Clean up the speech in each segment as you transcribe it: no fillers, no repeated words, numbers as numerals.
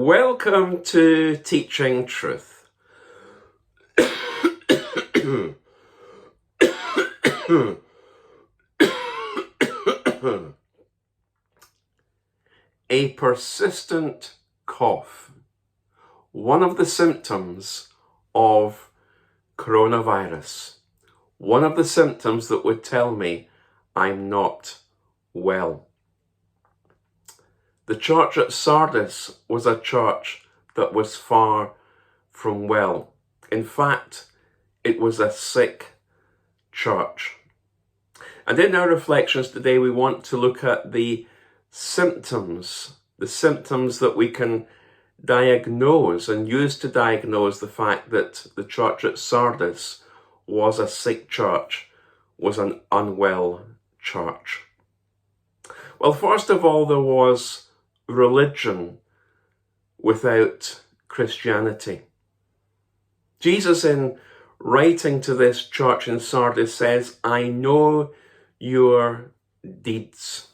Welcome to Teaching Truth. A persistent cough, one of the symptoms of coronavirus, one of the symptoms that would tell me I'm not well. The church at Sardis was a church that was far from well. In fact, it was a sick church. And in our reflections today, we want to look at the symptoms that we can diagnose and use to diagnose the fact that the church at Sardis was a sick church, was an unwell church. Well, first of all, there was religion without Christianity. Jesus, in writing to this church in Sardis, says, "I know your deeds."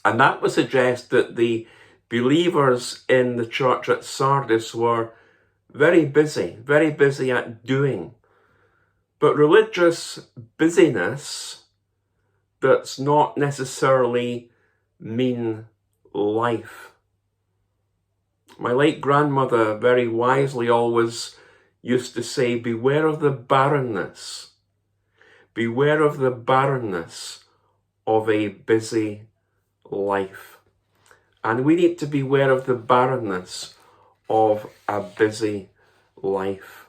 And that would suggest that the believers in the church at Sardis were very busy at doing. But religious busyness does not necessarily mean life. My late grandmother very wisely always used to say, beware of the barrenness. Beware of the barrenness of a busy life. And we need to beware of the barrenness of a busy life.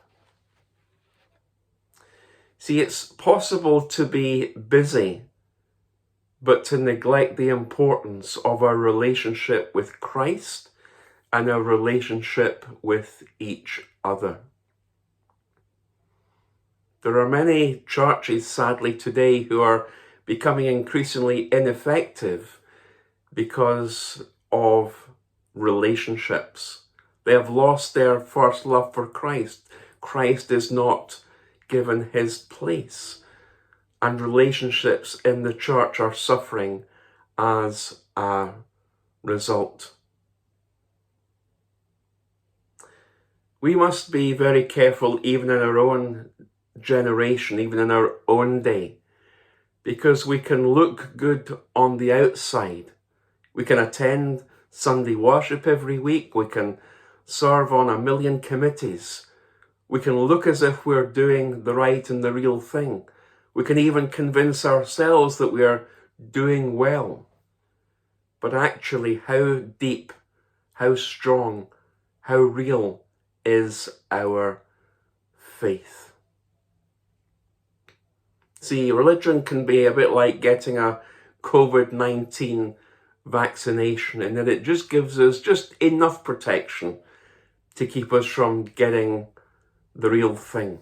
See, it's possible to be busy, but to neglect the importance of our relationship with Christ and our relationship with each other. There are many churches, sadly, today who are becoming increasingly ineffective because of relationships. They have lost their first love for Christ. Christ is not given his place. And relationships in the church are suffering as a result. We must be very careful even in our own generation, even in our own day, because we can look good on the outside. We can attend Sunday worship every week. We can serve on a million committees. We can look as if we're doing the right and the real thing. We can even convince ourselves that we are doing well. But actually, how deep, how strong, how real is our faith? See, religion can be a bit like getting a COVID-19 vaccination, in that it just gives us just enough protection to keep us from getting the real thing.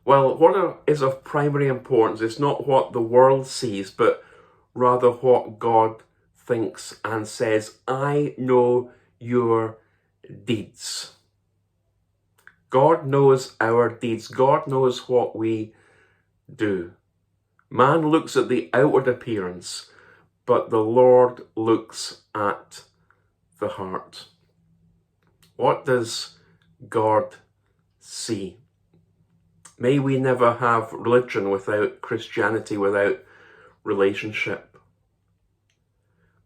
Well, what is of primary importance is not what the world sees, but rather what God thinks and says. I know your deeds. God knows our deeds. God knows what we do. Man looks at the outward appearance, but the Lord looks at the heart. What does God see? May we never have religion without Christianity, without relationship.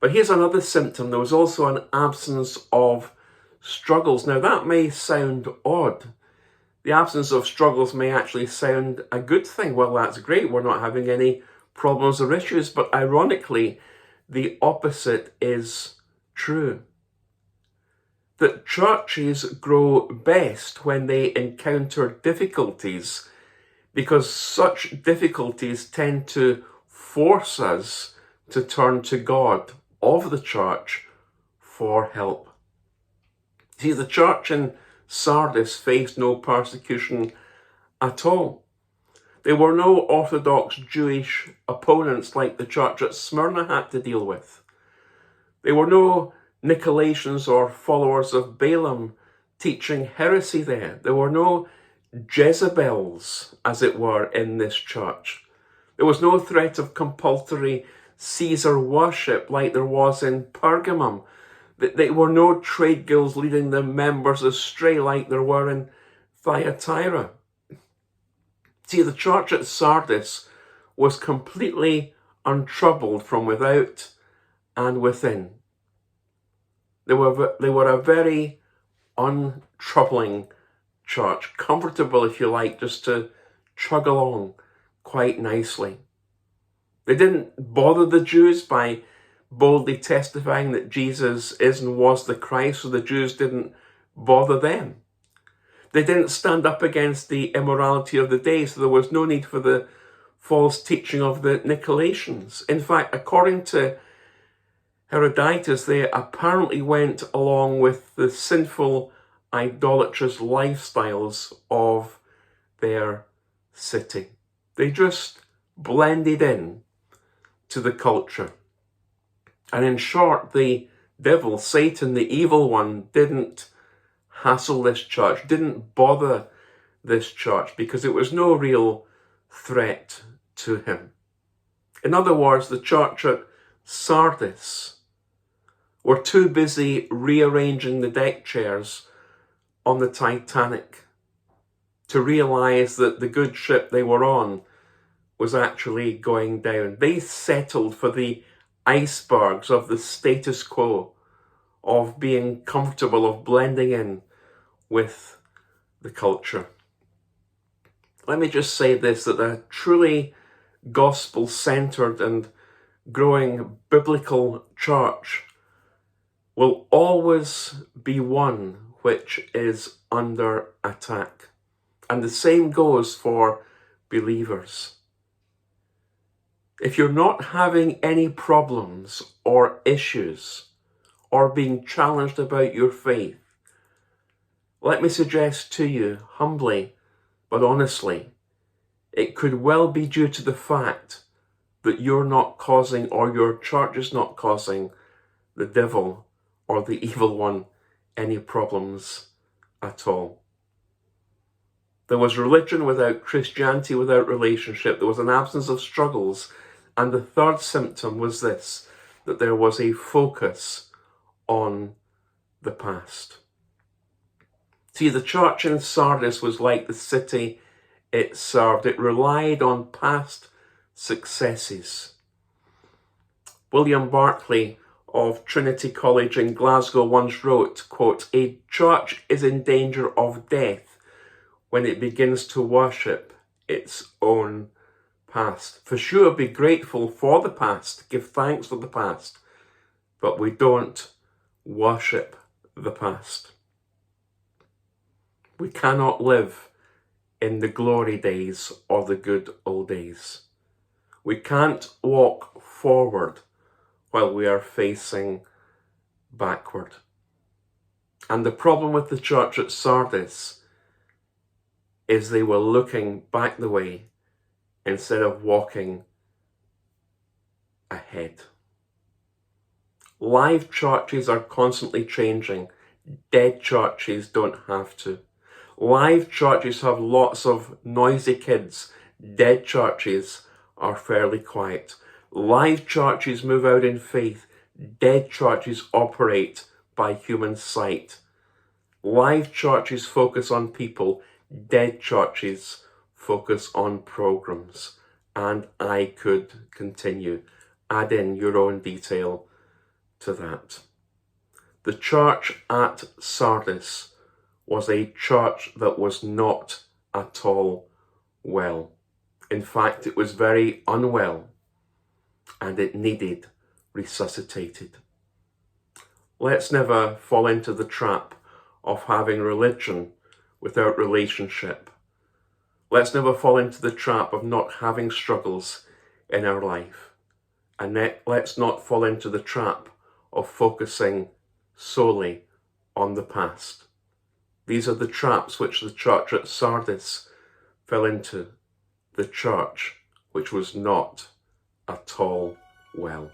But here's another symptom. There was also an absence of struggles. Now that may sound odd. The absence of struggles may actually sound a good thing. Well, that's great. We're not having any problems or issues. But ironically, the opposite is true. That churches grow best when they encounter difficulties, because such difficulties tend to force us to turn to God of the church for help. See, the church in Sardis faced no persecution at all. There were no Orthodox Jewish opponents like the church at Smyrna had to deal with. There were no Nicolaitans or followers of Balaam teaching heresy there. There were no Jezebels, as it were, in this church. There was no threat of compulsory Caesar worship like there was in Pergamum. There were no trade guilds leading their members astray like there were in Thyatira. See, the church at Sardis was completely untroubled from without and within. They were a very untroubling church, comfortable, if you like, just to chug along quite nicely. They didn't bother the Jews by boldly testifying that Jesus is and was the Christ, so the Jews didn't bother them. They didn't stand up against the immorality of the day, so there was no need for the false teaching of the Nicolaitans. In fact, according to Herodotus, they apparently went along with the sinful, idolatrous lifestyles of their city. They just blended in to the culture. And in short, the devil, Satan, the evil one, didn't hassle this church, didn't bother this church, because it was no real threat to him. In other words, the church at Sardis were too busy rearranging the deck chairs on the Titanic to realize that the good ship they were on was actually going down. They settled for the icebergs of the status quo, of being comfortable, of blending in with the culture. Let me just say this, that a truly gospel-centered and growing biblical church will always be one which is under attack. And the same goes for believers. If you're not having any problems or issues or being challenged about your faith, let me suggest to you humbly but honestly, it could well be due to the fact that you're not causing, or your church is not causing, the devil or the evil one any problems at all. There was religion without Christianity, without relationship. There was an absence of struggles. And the third symptom was this, that there was a focus on the past. See, the church in Sardis was like the city it served. It relied on past successes. William Barclay of Trinity College in Glasgow once wrote, quote, "A church is in danger of death when it begins to worship its own past. For sure, be grateful for the past, give thanks for the past, but we don't worship the past. We cannot live in the glory days or the good old days. We can't walk forward while we are facing backward." And the problem with the church at Sardis is they were looking back the way instead of walking ahead. Live churches are constantly changing. Dead churches don't have to. Live churches have lots of noisy kids. Dead churches are fairly quiet. Live churches move out in faith. Dead churches operate by human sight. Live churches focus on people. Dead churches focus on programs. And I could continue. Add in your own detail to that. The church at Sardis was a church that was not at all well. In fact, it was very unwell and it needed resuscitated. Let's never fall into the trap of having religion without relationship. Let's never fall into the trap of not having struggles in our life. And let's not fall into the trap of focusing solely on the past. These are the traps which the church at Sardis fell into. The church which was not at all well.